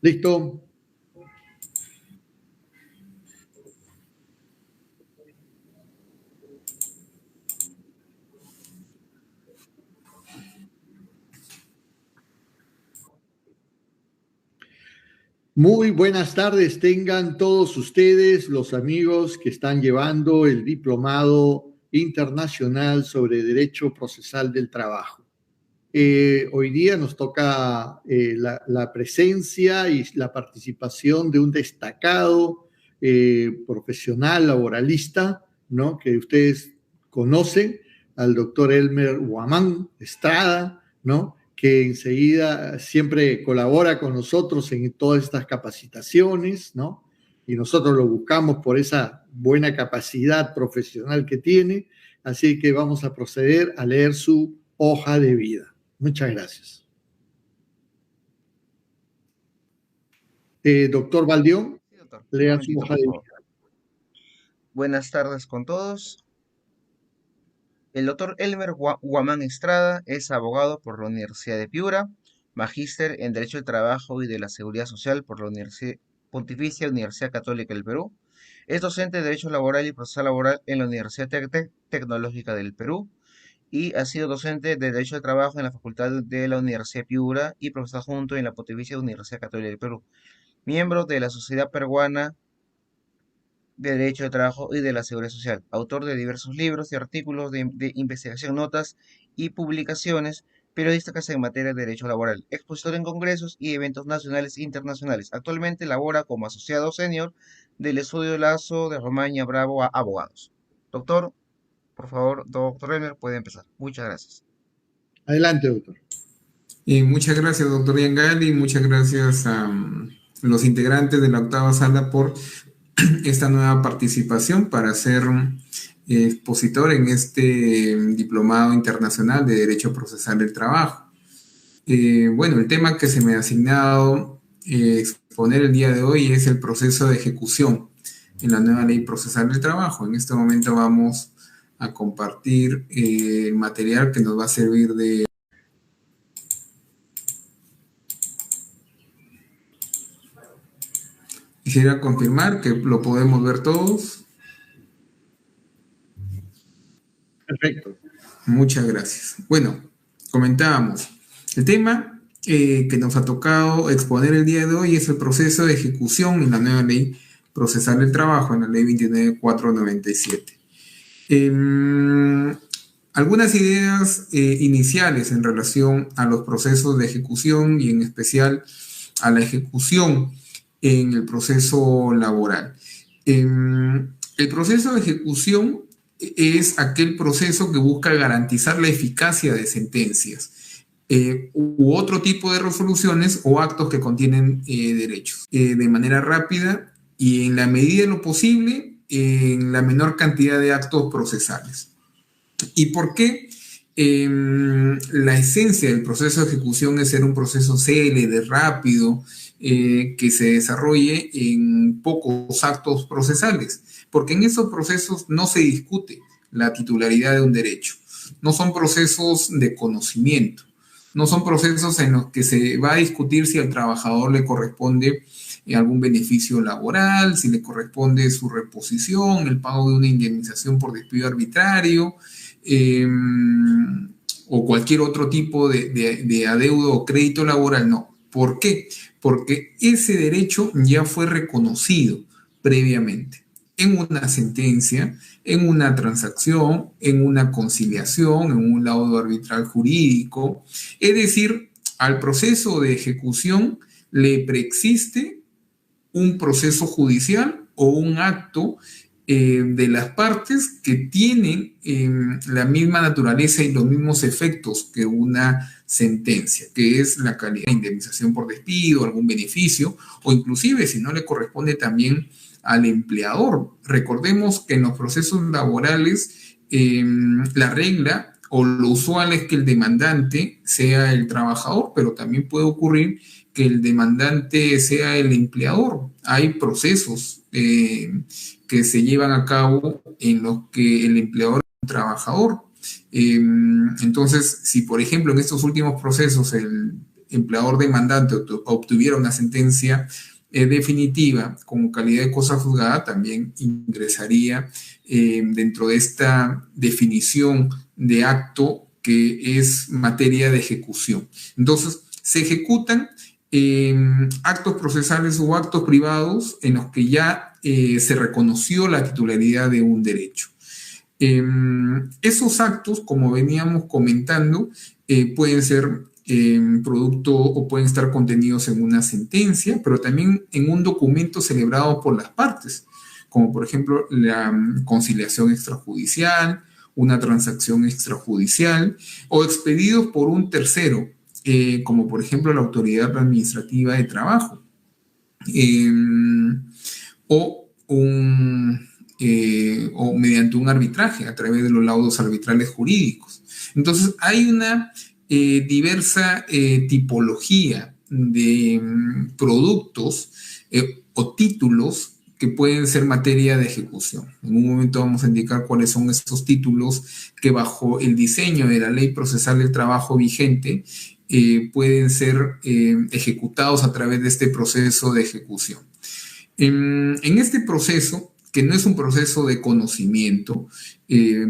Listo. Muy buenas tardes, tengan todos ustedes, los amigos que están llevando el Diplomado Internacional sobre Derecho Procesal del Trabajo. Hoy día nos toca la presencia y la participación de un destacado profesional laboralista, ¿no? Que ustedes conocen, al doctor Elmer Guamán Estrada, ¿no? Que enseguida siempre colabora con nosotros en todas estas capacitaciones, ¿no? Y nosotros lo buscamos por esa buena capacidad profesional que tiene. Así que vamos a proceder a leer su hoja de vida. Muchas gracias. Doctor Baldión, Sí, doctor. Un lea su momentito, hoja por de favor. vida. Buenas tardes con todos. El doctor Elmer Guamán Estrada es abogado por la Universidad de Piura, magíster en Derecho del Trabajo y de la Seguridad Social por la Pontificia Universidad Católica del Perú. Es docente de Derecho Laboral y Procesal Laboral en la Universidad Tecnológica del Perú y ha sido docente de Derecho del Trabajo en la Facultad de la Universidad de Piura y profesor adjunto en la Pontificia Universidad Católica del Perú. Miembro de la Sociedad Peruana de Derecho de Trabajo y de la Seguridad Social, autor de diversos libros y artículos de investigación, notas y publicaciones periodísticas en materia de derecho laboral, expositor en congresos y eventos nacionales e internacionales. Actualmente labora como asociado senior del estudio Lazo de Romaña Bravo a Abogados. Doctor, por favor, doctor Renner, puede empezar. Muchas gracias. Adelante, doctor. Muchas gracias, doctor Yangali, muchas gracias a los integrantes de la octava sala por esta nueva participación para ser expositor en este diplomado internacional de Derecho Procesal del Trabajo. Bueno, el tema que se me ha asignado exponer el día de hoy es el proceso de ejecución en la nueva Ley Procesal del Trabajo. En este momento vamos a compartir el material que nos va a servir de... Quisiera confirmar que lo podemos ver todos. Perfecto. Muchas gracias. Bueno, comentábamos. El tema que nos ha tocado exponer el día de hoy es el proceso de ejecución en la nueva Ley Procesal del Trabajo, en la Ley 29497. Algunas ideas iniciales en relación a los procesos de ejecución y en especial a la ejecución en el proceso laboral. El proceso de ejecución es aquel proceso que busca garantizar la eficacia de sentencias u otro tipo de resoluciones o actos que contienen derechos de manera rápida y en la medida de lo posible en la menor cantidad de actos procesales. ¿Y por qué? La esencia del proceso de ejecución es ser un proceso célebre, rápido, que se desarrolle en pocos actos procesales, porque en esos procesos no se discute la titularidad de un derecho, no son procesos de conocimiento, no son procesos en los que se va a discutir si al trabajador le corresponde algún beneficio laboral, si le corresponde su reposición, el pago de una indemnización por despido arbitrario, o cualquier otro tipo de adeudo o crédito laboral, no. ¿Por qué? Porque ese derecho ya fue reconocido previamente en una sentencia, en una transacción, en una conciliación, en un laudo arbitral jurídico. Es decir, al proceso de ejecución le preexiste un proceso judicial o un acto de las partes que tienen la misma naturaleza y los mismos efectos que una sentencia, que es la calidad de indemnización por despido, algún beneficio, o inclusive si no le corresponde también al empleador. Recordemos que en los procesos laborales la regla o lo usual es que el demandante sea el trabajador, pero también puede ocurrir que el demandante sea el empleador. Hay procesos que se llevan a cabo en los que el empleador es un trabajador. Entonces, si por ejemplo en estos últimos procesos empleador demandante obtuviera una sentencia definitiva con calidad de cosa juzgada, también ingresaría dentro de esta definición de acto que es materia de ejecución. Entonces, se ejecutan actos procesales o actos privados en los que ya se reconoció la titularidad de un derecho. Esos actos, como veníamos comentando, pueden ser producto o pueden estar contenidos en una sentencia, pero también en un documento celebrado por las partes, como por ejemplo la conciliación extrajudicial, una transacción extrajudicial o expedidos por un tercero, como por ejemplo la autoridad administrativa de trabajo o mediante un arbitraje a través de los laudos arbitrales jurídicos. Entonces hay una diversa tipología de productos o títulos que pueden ser materia de ejecución. En un momento vamos a indicar cuáles son estos títulos que bajo el diseño de la Ley Procesal del Trabajo vigente pueden ser ejecutados a través de este proceso de ejecución. En este proceso, que no es un proceso de conocimiento,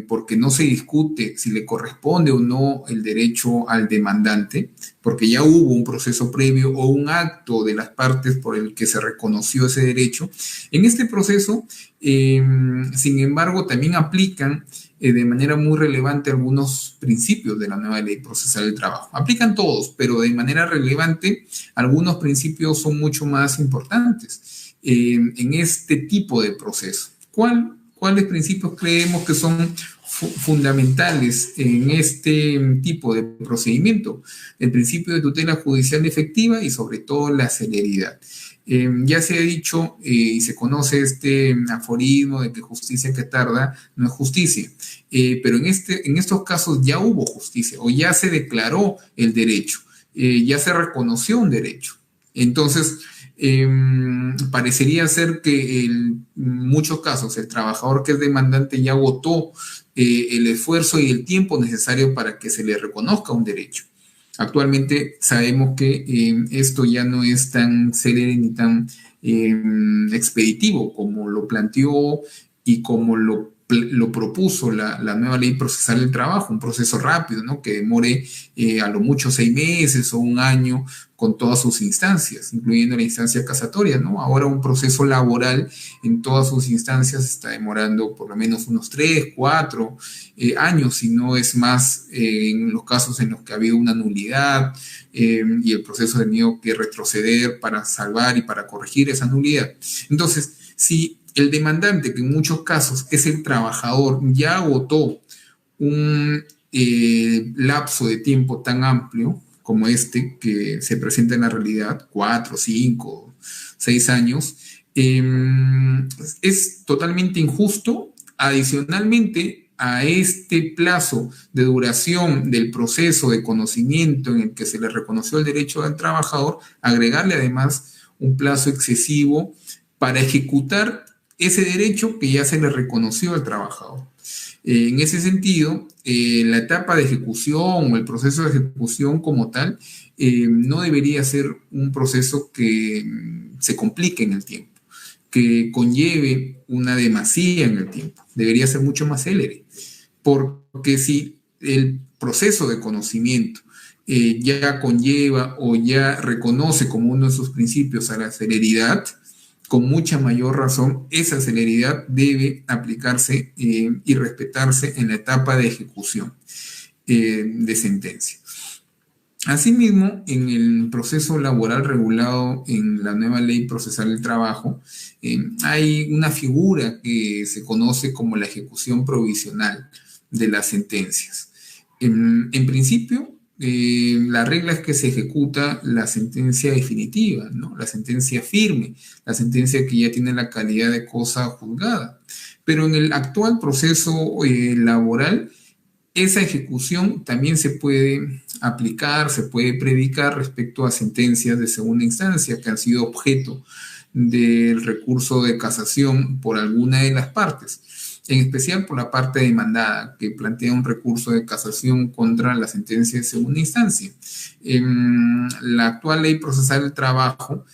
porque no se discute si le corresponde o no el derecho al demandante, porque ya hubo un proceso previo o un acto de las partes por el que se reconoció ese derecho. En este proceso, sin embargo, también aplican de manera muy relevante algunos principios de la nueva Ley Procesal del Trabajo. Aplican todos, pero de manera relevante algunos principios son mucho más importantes en este tipo de proceso. ¿Cuáles principios creemos que son fundamentales en este tipo de procedimiento? El principio de tutela judicial efectiva y sobre todo la celeridad. Ya se ha dicho y se conoce este aforismo de que justicia que tarda no es justicia, pero en estos casos ya hubo justicia o ya se declaró el derecho, ya se reconoció un derecho. Entonces, parecería ser que en muchos casos el trabajador que es demandante ya agotó el esfuerzo y el tiempo necesario para que se le reconozca un derecho. Actualmente sabemos que esto ya no es tan célere ni tan expeditivo como lo planteó y como lo propuso la nueva Ley Procesal del Trabajo, un proceso rápido, ¿no? Que demore a lo mucho 6 meses o un año con todas sus instancias, incluyendo la instancia casatoria, ¿no? Ahora un proceso laboral en todas sus instancias está demorando por lo menos unos 3, 4 años, si no es más en los casos en los que ha habido una nulidad y el proceso ha tenido que retroceder para salvar y para corregir esa nulidad. Entonces, si el demandante, que en muchos casos es el trabajador, ya agotó un lapso de tiempo tan amplio como este que se presenta en la realidad, 4, 5, 6 años, es totalmente injusto. Adicionalmente a este plazo de duración del proceso de conocimiento en el que se le reconoció el derecho al trabajador, agregarle además un plazo excesivo para ejecutar ese derecho que ya se le reconoció al trabajador. En ese sentido, la etapa de ejecución o el proceso de ejecución como tal no debería ser un proceso que se complique en el tiempo, que conlleve una demasía en el tiempo. Debería ser mucho más célere, porque si el proceso de conocimiento ya conlleva o ya reconoce como uno de sus principios a la celeridad, con mucha mayor razón, esa celeridad debe aplicarse y respetarse en la etapa de ejecución de sentencia. Asimismo, en el proceso laboral regulado en la nueva Ley Procesal del Trabajo, hay una figura que se conoce como la ejecución provisional de las sentencias. En principio, la regla es que se ejecuta la sentencia definitiva, ¿no? La sentencia firme, la sentencia que ya tiene la calidad de cosa juzgada. Pero en el actual proceso laboral, esa ejecución también se puede aplicar, se puede predicar respecto a sentencias de segunda instancia que han sido objeto del recurso de casación por alguna de las partes. en especial por la parte demandada, que plantea un recurso de casación contra la sentencia de segunda instancia. La actual ley procesal del trabajo,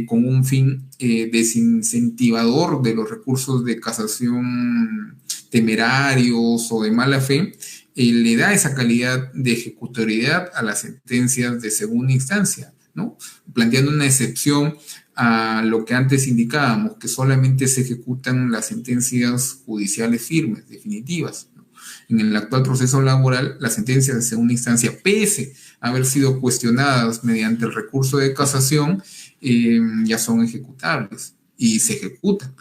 con un fin desincentivador de los recursos de casación temerarios o de mala fe, le da esa calidad de ejecutoriedad a las sentencias de segunda instancia, ¿no? Planteando una excepción a lo que antes indicábamos, que solamente se ejecutan las sentencias judiciales firmes, definitivas, ¿no? En el actual proceso laboral, las sentencias de segunda instancia, pese a haber sido cuestionadas mediante el recurso de casación, ya son ejecutables y se ejecutan.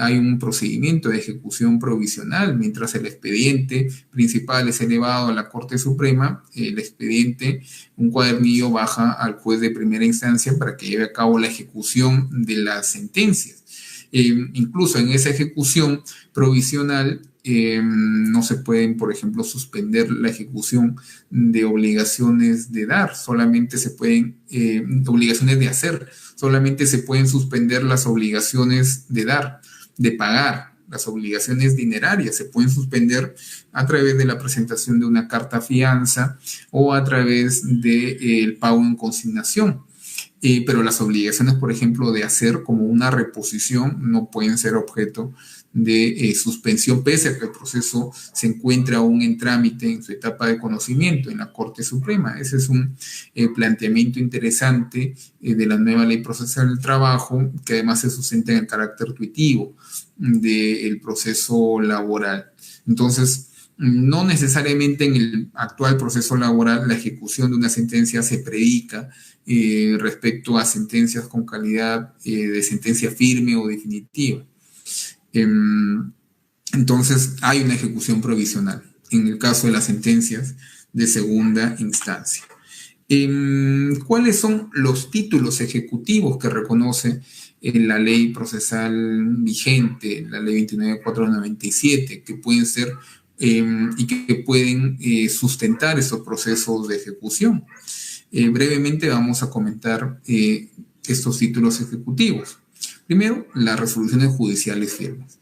Hay un procedimiento de ejecución provisional, mientras el expediente principal es elevado a la Corte Suprema, el expediente, un cuadernillo, baja al juez de primera instancia para que lleve a cabo la ejecución de las sentencias. Incluso en esa ejecución provisional no se pueden, por ejemplo, suspender la ejecución de obligaciones de dar, solamente se pueden, obligaciones de hacer, solamente se pueden suspender las obligaciones de dar, de pagar. Las obligaciones dinerarias se pueden suspender a través de la presentación de una carta fianza o a través del pago en consignación. Pero las obligaciones, por ejemplo, de hacer como una reposición no pueden ser objeto de suspensión, pese a que el proceso se encuentre aún en trámite en su etapa de conocimiento en la Corte Suprema. Ese es un planteamiento interesante de la nueva ley procesal del trabajo, que además se sustenta en el carácter tuitivo del proceso laboral. Entonces, no necesariamente en el actual proceso laboral la ejecución de una sentencia se predica respecto a sentencias con calidad de sentencia firme o definitiva. Entonces, hay una ejecución provisional en el caso de las sentencias de segunda instancia. ¿Cuáles son los títulos ejecutivos que reconoce la ley procesal vigente, la ley 29.497, que pueden ser y que pueden sustentar esos procesos de ejecución? Brevemente vamos a comentar estos títulos ejecutivos. Primero, las resoluciones judiciales firmes.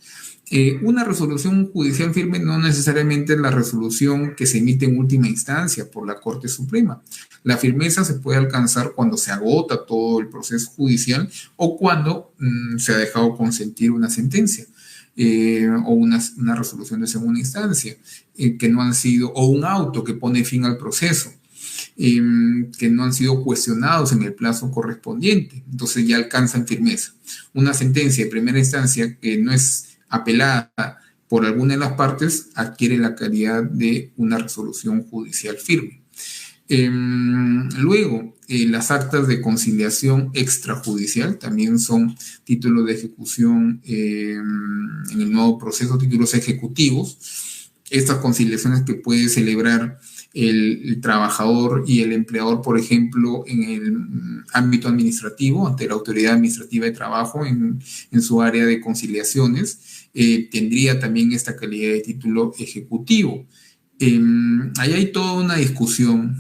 Una resolución judicial firme no necesariamente es la resolución que se emite en última instancia por la Corte Suprema. La firmeza se puede alcanzar cuando se agota todo el proceso judicial o cuando se ha dejado consentir una sentencia o una resolución de segunda instancia que no han sido, o un auto que pone fin al proceso, que no han sido cuestionados en el plazo correspondiente. Entonces ya alcanzan firmeza. Una sentencia de primera instancia que no es apelada por alguna de las partes adquiere la calidad de una resolución judicial firme. Luego, las actas de conciliación extrajudicial también son títulos de ejecución en el nuevo proceso, títulos ejecutivos. Estas conciliaciones que puede celebrar el trabajador y el empleador, por ejemplo, en el ámbito administrativo, ante la Autoridad Administrativa de Trabajo, en su área de conciliaciones, tendría también esta calidad de título ejecutivo. Ahí hay toda una discusión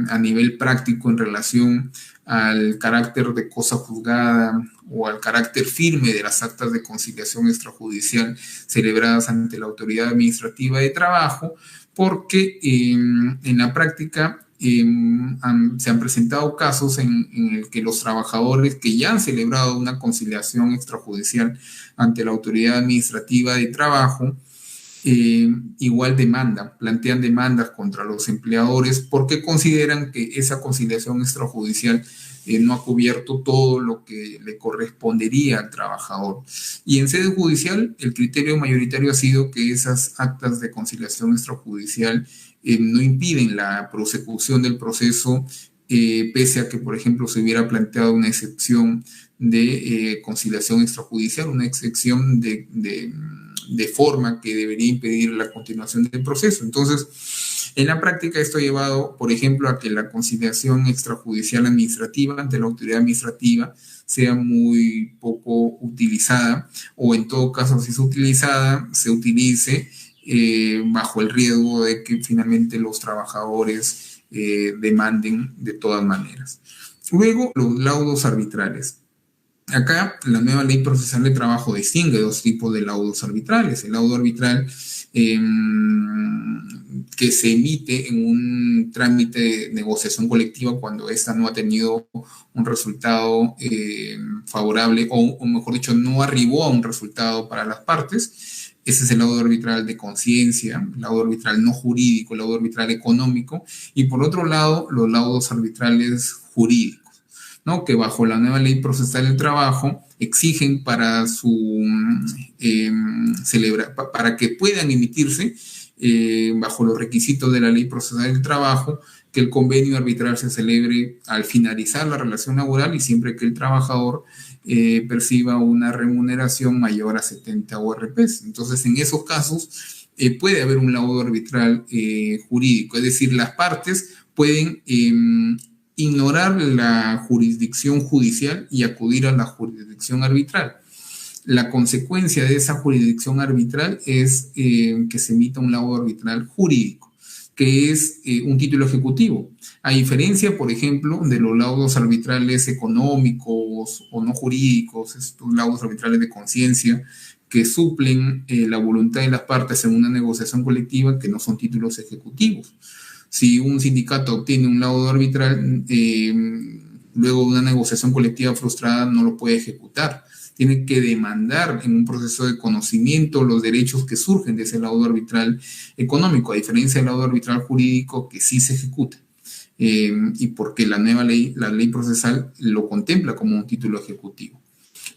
a nivel práctico en relación al carácter de cosa juzgada o al carácter firme de las actas de conciliación extrajudicial celebradas ante la Autoridad Administrativa de Trabajo, porque en la práctica se han presentado casos en el que los trabajadores que ya han celebrado una conciliación extrajudicial ante la Autoridad Administrativa de Trabajo igual plantean demandas contra los empleadores porque consideran que esa conciliación extrajudicial no ha cubierto todo lo que le correspondería al trabajador. Y en sede judicial, el criterio mayoritario ha sido que esas actas de conciliación extrajudicial no impiden la prosecución del proceso, pese a que, por ejemplo, se hubiera planteado una excepción de conciliación extrajudicial, una excepción de forma que debería impedir la continuación del proceso. Entonces, en la práctica esto ha llevado, por ejemplo, a que la conciliación extrajudicial administrativa ante la autoridad administrativa sea muy poco utilizada, o en todo caso, si es utilizada, se utilice bajo el riesgo de que finalmente los trabajadores demanden de todas maneras. Luego, los laudos arbitrales. Acá la nueva ley procesal de trabajo distingue dos tipos de laudos arbitrales. El laudo arbitral que se emite en un trámite de negociación colectiva cuando ésta no ha tenido un resultado favorable o mejor dicho, no arribó a un resultado para las partes. Ese es el laudo arbitral de conciencia, el laudo arbitral no jurídico, el laudo arbitral económico, y por otro lado, los laudos arbitrales jurídicos, ¿no? Que bajo la nueva ley procesal del trabajo exigen para para que puedan emitirse bajo los requisitos de la ley procesal del trabajo, que el convenio arbitral se celebre al finalizar la relación laboral y siempre que el trabajador perciba una remuneración mayor a 70 ORPs. Entonces, en esos casos puede haber un laudo arbitral jurídico, es decir, las partes pueden ignorar la jurisdicción judicial y acudir a la jurisdicción arbitral. La consecuencia de esa jurisdicción arbitral es que se emita un laudo arbitral jurídico, que es un título ejecutivo. A diferencia, por ejemplo, de los laudos arbitrales económicos o no jurídicos, estos laudos arbitrales de conciencia, que suplen la voluntad de las partes en una negociación colectiva, que no son títulos ejecutivos. Si un sindicato obtiene un laudo arbitral, luego de una negociación colectiva frustrada, no lo puede ejecutar. Tiene que demandar en un proceso de conocimiento los derechos que surgen de ese laudo arbitral económico, a diferencia del laudo arbitral jurídico que sí se ejecuta. Y porque la nueva ley, la ley procesal, lo contempla como un título ejecutivo.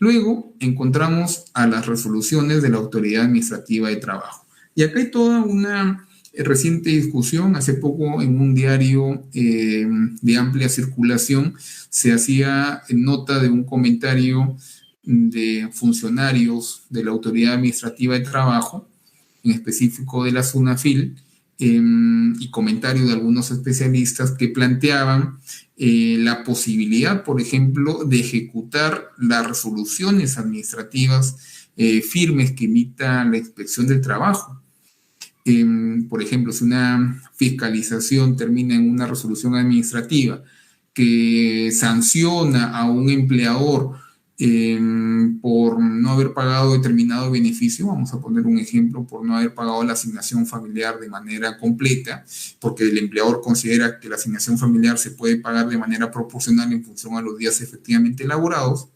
Luego encontramos a las resoluciones de la Autoridad Administrativa de Trabajo. Y acá hay toda una reciente discusión. Hace poco en un diario de amplia circulación se hacía nota de un comentario de funcionarios de la Autoridad Administrativa de Trabajo, en específico de la SUNAFIL, y comentarios de algunos especialistas que planteaban la posibilidad, por ejemplo, de ejecutar las resoluciones administrativas firmes que emita la Inspección del Trabajo. Por ejemplo, si una fiscalización termina en una resolución administrativa que sanciona a un empleador por no haber pagado determinado beneficio, vamos a poner un ejemplo, por no haber pagado la asignación familiar de manera completa, porque el empleador considera que la asignación familiar se puede pagar de manera proporcional en función a los días efectivamente elaborados,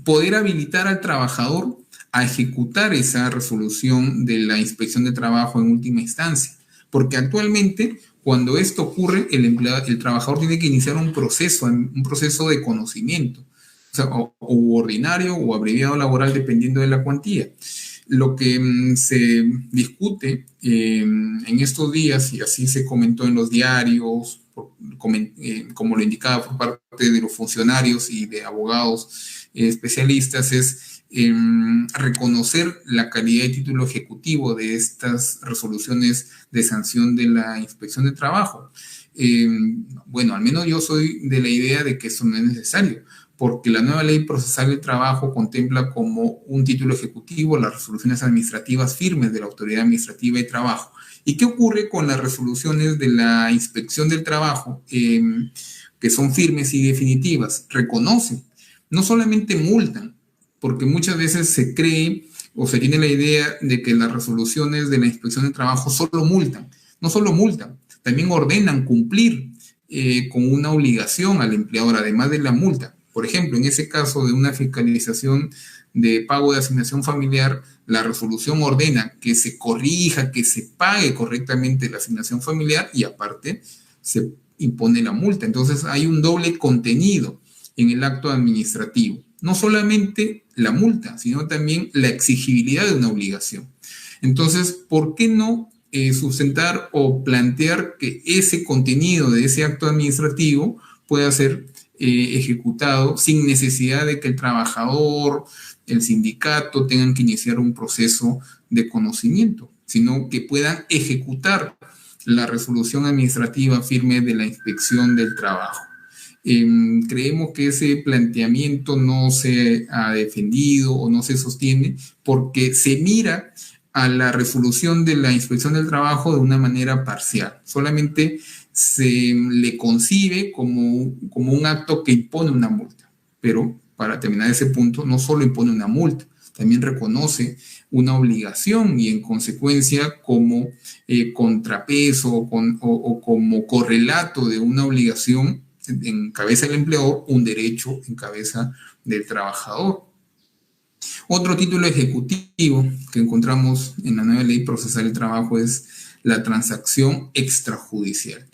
poder habilitar al trabajador a ejecutar esa resolución de la Inspección de Trabajo en última instancia, porque actualmente cuando esto ocurre, el trabajador tiene que iniciar un proceso de conocimiento, o sea, o ordinario o abreviado laboral, dependiendo de la cuantía. Lo que se discute en estos días, y así se comentó en los diarios, como lo indicaba por parte de los funcionarios y de abogados especialistas, es reconocer la calidad de título ejecutivo de estas resoluciones de sanción de la Inspección de Trabajo. Bueno, al menos yo soy de la idea de que eso no es necesario, porque la nueva ley procesal del trabajo contempla como un título ejecutivo las resoluciones administrativas firmes de la Autoridad Administrativa de Trabajo. ¿Y qué ocurre con las resoluciones de la Inspección del Trabajo, que son firmes y definitivas? Reconocen, no solamente multan, porque muchas veces se cree o se tiene la idea de que las resoluciones de la Inspección de Trabajo solo multan. No solo multan, también ordenan cumplir con una obligación al empleador, además de la multa. Por ejemplo, en ese caso de una fiscalización de pago de asignación familiar, la resolución ordena que se corrija, que se pague correctamente la asignación familiar y aparte se impone la multa. Entonces hay un doble contenido en el acto administrativo. No solamente la multa, sino también la exigibilidad de una obligación. Entonces, ¿por qué no sustentar o plantear que ese contenido de ese acto administrativo pueda ser ejecutado sin necesidad de que el trabajador, el sindicato tengan que iniciar un proceso de conocimiento, sino que puedan ejecutar la resolución administrativa firme de la Inspección del Trabajo? Creemos que ese planteamiento no se ha defendido o no se sostiene porque se mira a la resolución de la Inspección del Trabajo de una manera parcial. Solamente se le concibe como un acto que impone una multa. pero para terminar ese punto, no solo impone una multa, también reconoce una obligación y en consecuencia como contrapeso o como correlato de una obligación en cabeza del empleador, un derecho en cabeza del trabajador. Otro título ejecutivo que encontramos en la nueva ley procesal del trabajo es la transacción extrajudicial.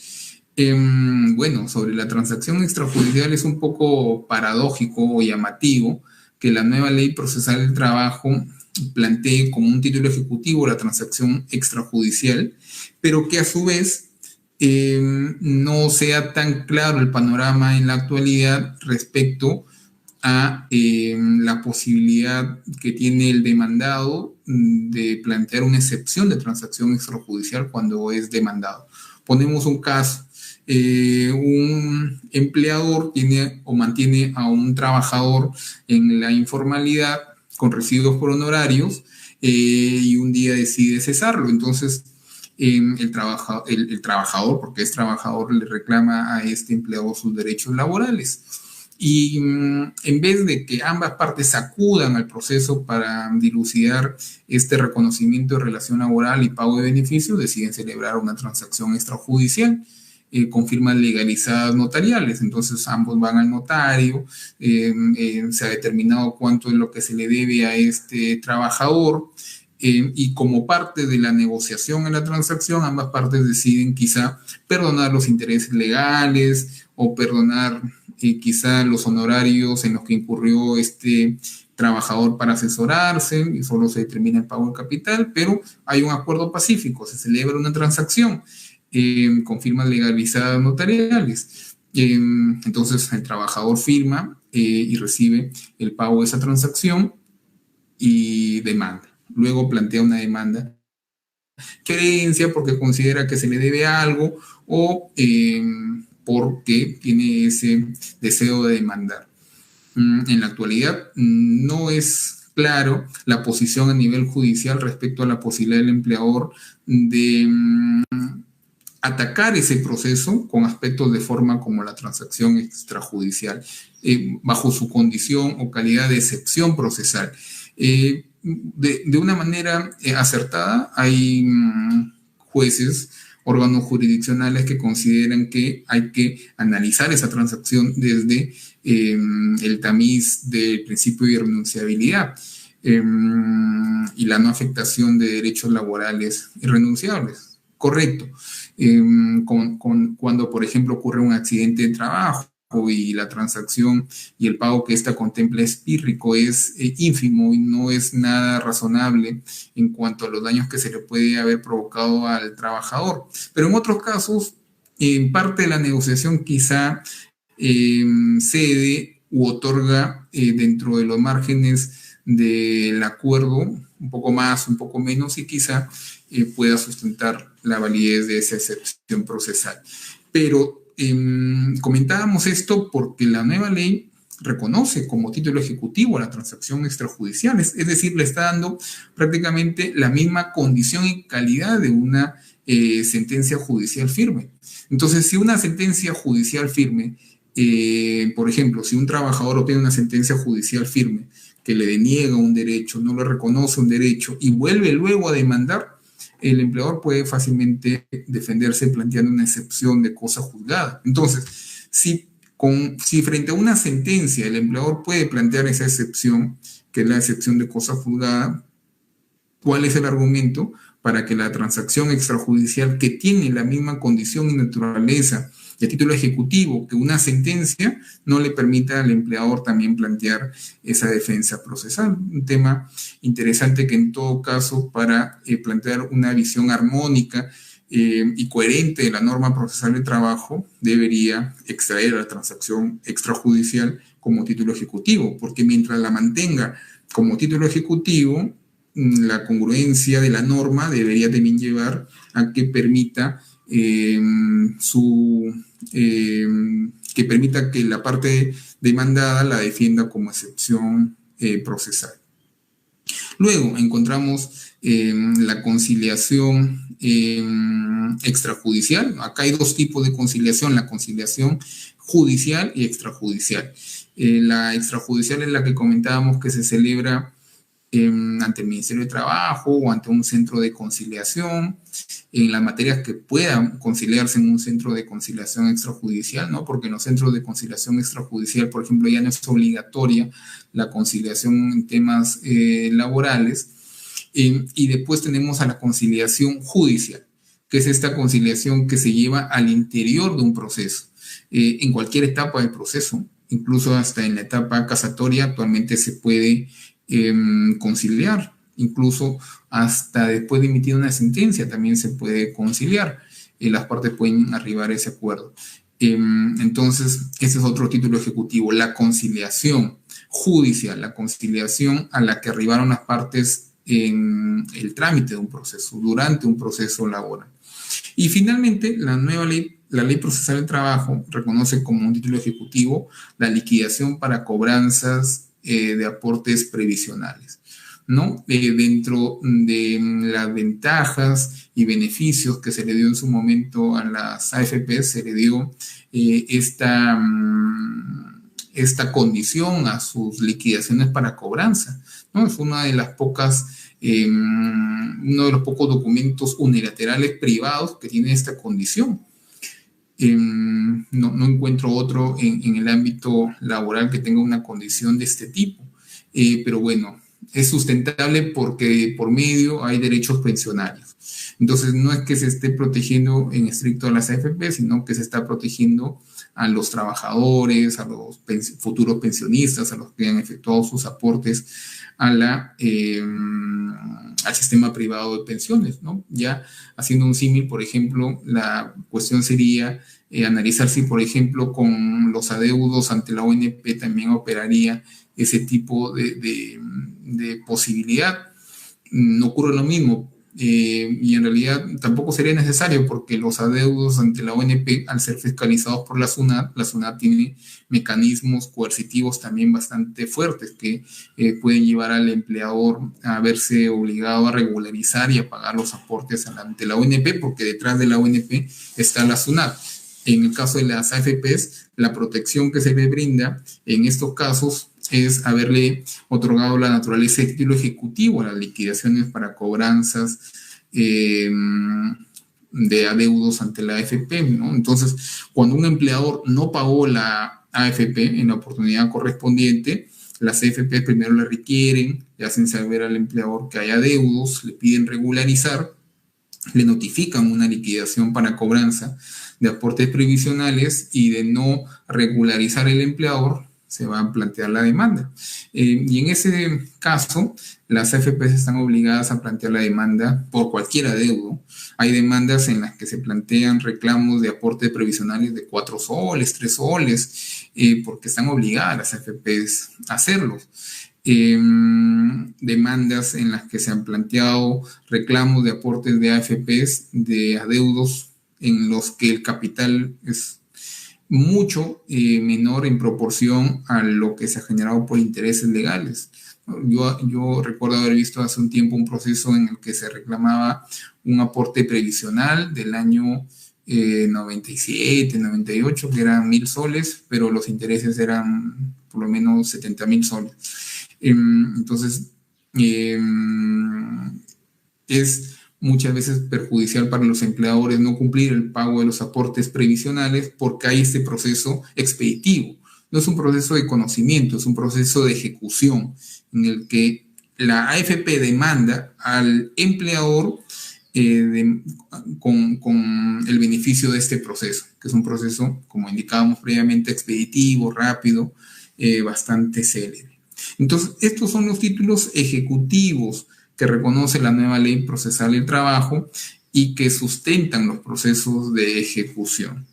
Bueno, sobre la transacción extrajudicial es un poco paradójico o llamativo que la nueva ley procesal del trabajo plantee como un título ejecutivo la transacción extrajudicial, pero que a su vez no sea tan claro el panorama en la actualidad respecto a la posibilidad que tiene el demandado de plantear una excepción de transacción extrajudicial cuando es demandado. Ponemos un caso. Un empleador tiene o mantiene a un trabajador en la informalidad con residuos por honorarios y un día decide cesarlo. Entonces, el trabajador, porque es trabajador, le reclama a este empleador sus derechos laborales. Y en vez de que ambas partes acudan al proceso para dilucidar este reconocimiento de relación laboral y pago de beneficios, deciden celebrar una transacción extrajudicial con firmas legalizadas notariales. Entonces ambos van al notario, se ha determinado cuánto es lo que se le debe a este trabajador y como parte de la negociación en la transacción, ambas partes deciden quizá perdonar los intereses legales o perdonar quizá los honorarios en los que incurrió este trabajador para asesorarse y solo se determina el pago de capital, pero hay un acuerdo pacífico, se celebra una transacción con firmas legalizadas notariales. Entonces el trabajador firma y recibe el pago de esa transacción y demanda. Luego plantea una demanda creencia porque considera que se le debe algo o porque tiene ese deseo de demandar. En la actualidad no es claro la posición a nivel judicial respecto a la posibilidad del empleador de atacar ese proceso con aspectos de forma como la transacción extrajudicial, bajo su condición o calidad de excepción procesal. De una manera acertada, hay jueces, órganos jurisdiccionales que consideran que hay que analizar esa transacción desde el tamiz del principio de irrenunciabilidad y la no afectación de derechos laborales irrenunciables. Correcto. Cuando, por ejemplo, ocurre un accidente de trabajo y la transacción y el pago que ésta contempla es pírrico, es ínfimo y no es nada razonable en cuanto a los daños que se le puede haber provocado al trabajador. Pero en otros casos, en parte de la negociación quizá cede u otorga dentro de los márgenes del acuerdo un poco más, un poco menos y quizá pueda sustentar la validez de esa excepción procesal. Pero comentábamos esto porque la nueva ley reconoce como título ejecutivo la transacción extrajudicial, es decir, le está dando prácticamente la misma condición y calidad de una sentencia judicial firme. Entonces, si una sentencia judicial firme, por ejemplo, si un trabajador obtiene una sentencia judicial firme que le deniega un derecho, no le reconoce un derecho y vuelve luego a demandar, el empleador puede fácilmente defenderse planteando una excepción de cosa juzgada. Entonces, si frente a una sentencia el empleador puede plantear esa excepción, que es la excepción de cosa juzgada, ¿cuál es el argumento para que la transacción extrajudicial que tiene la misma condición y naturaleza y a título ejecutivo que una sentencia no le permita al empleador también plantear esa defensa procesal? Un tema interesante que en todo caso para plantear una visión armónica y coherente de la norma procesal de trabajo debería extraer la transacción extrajudicial como título ejecutivo, porque mientras la mantenga como título ejecutivo, la congruencia de la norma debería también llevar a que permita que permita que la parte demandada la defienda como excepción procesal. Luego encontramos la conciliación extrajudicial. Acá hay dos tipos de conciliación, la conciliación judicial y extrajudicial. La extrajudicial es la que comentábamos que se celebra ante el Ministerio de Trabajo o ante un centro de conciliación, en las materias que puedan conciliarse en un centro de conciliación extrajudicial, ¿no? Porque en los centros de conciliación extrajudicial, por ejemplo, ya no es obligatoria la conciliación en temas laborales. Y después tenemos a la conciliación judicial, que es esta conciliación que se lleva al interior de un proceso, en cualquier etapa del proceso, incluso hasta en la etapa casatoria actualmente se puede conciliar, incluso hasta después de emitir una sentencia también se puede conciliar, las partes pueden arribar a ese acuerdo. Entonces, ese es otro título ejecutivo, la conciliación judicial, la conciliación a la que arribaron las partes en el trámite de un proceso, durante un proceso laboral. Y finalmente, la nueva ley, la Ley Procesal del Trabajo, reconoce como un título ejecutivo la liquidación para cobranzas de aportes previsionales, ¿no? Dentro de las ventajas y beneficios que se le dio en su momento a las AFP, se le dio esta condición a sus liquidaciones para cobranza, ¿no? Es una de las pocas, uno de los pocos documentos unilaterales privados que tiene esta condición. No encuentro otro en el ámbito laboral que tenga una condición de este tipo, pero bueno, es sustentable porque por medio hay derechos pensionarios. Entonces no es que se esté protegiendo en estricto a las AFP, sino que se está protegiendo a los trabajadores, a los futuros pensionistas, a los que han efectuado sus aportes al sistema privado de pensiones, ¿no? Ya haciendo un símil, por ejemplo, la cuestión sería analizar si, por ejemplo, con los adeudos ante la ONP también operaría ese tipo de posibilidad. No ocurre lo mismo. Y en realidad tampoco sería necesario porque los adeudos ante la ONP, al ser fiscalizados por la SUNAT tiene mecanismos coercitivos también bastante fuertes que pueden llevar al empleador a verse obligado a regularizar y a pagar los aportes ante la ONP, porque detrás de la ONP está la SUNAT. En el caso de las AFPs, la protección que se le brinda en estos casos es haberle otorgado la naturaleza de título ejecutivo a las liquidaciones para cobranzas de adeudos ante la AFP, ¿no? Entonces, cuando un empleador no pagó la AFP en la oportunidad correspondiente, las AFP primero le requieren, le hacen saber al empleador que hay adeudos, le piden regularizar, le notifican una liquidación para cobranza de aportes previsionales y de no regularizar el empleador, se va a plantear la demanda. Y en ese caso, las AFPs están obligadas a plantear la demanda por cualquier adeudo. Hay demandas en las que se plantean reclamos de aportes previsionales de 4 soles, 3 soles, porque están obligadas las AFPs a hacerlos. Demandas en las que se han planteado reclamos de aportes de AFPs de adeudos en los que el capital es mucho menor en proporción a lo que se ha generado por intereses legales. Yo recuerdo haber visto hace un tiempo un proceso en el que se reclamaba un aporte previsional del año 97, 98, que eran 1,000 soles, pero los intereses eran por lo menos 70,000 soles. Entonces, es muchas veces perjudicial para los empleadores no cumplir el pago de los aportes previsionales porque hay este proceso expeditivo. No es un proceso de conocimiento, es un proceso de ejecución en el que la AFP demanda al empleador con el beneficio de este proceso, que es un proceso, como indicábamos previamente, expeditivo, rápido, bastante célebre. Entonces, estos son los títulos ejecutivos que reconoce la nueva Ley Procesal del Trabajo y que sustentan los procesos de ejecución.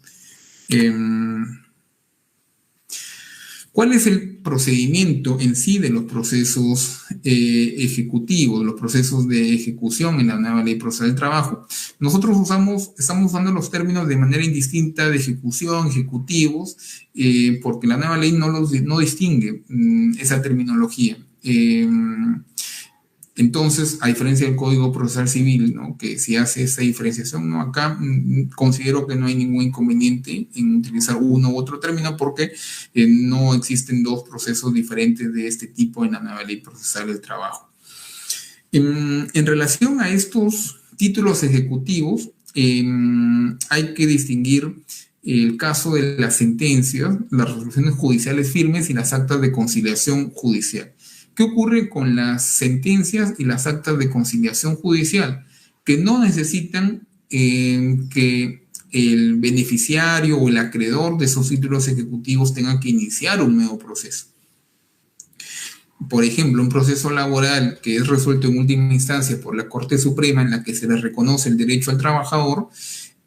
¿Cuál es el procedimiento en sí de los procesos ejecutivos, los procesos de ejecución en la nueva Ley Procesal del Trabajo? Nosotros estamos usando los términos de manera indistinta de ejecución, ejecutivos, porque la nueva ley no distingue esa terminología. Entonces, a diferencia del Código Procesal Civil, ¿no?, que si hace esa diferenciación, ¿no?, acá considero que no hay ningún inconveniente en utilizar uno u otro término porque no existen dos procesos diferentes de este tipo en la nueva Ley Procesal del Trabajo. En relación a estos títulos ejecutivos, hay que distinguir el caso de las sentencias, las resoluciones judiciales firmes y las actas de conciliación judicial. ¿Qué ocurre con las sentencias y las actas de conciliación judicial? Que no necesitan que el beneficiario o el acreedor de esos títulos ejecutivos tenga que iniciar un nuevo proceso. Por ejemplo, un proceso laboral que es resuelto en última instancia por la Corte Suprema, en la que se le reconoce el derecho al trabajador,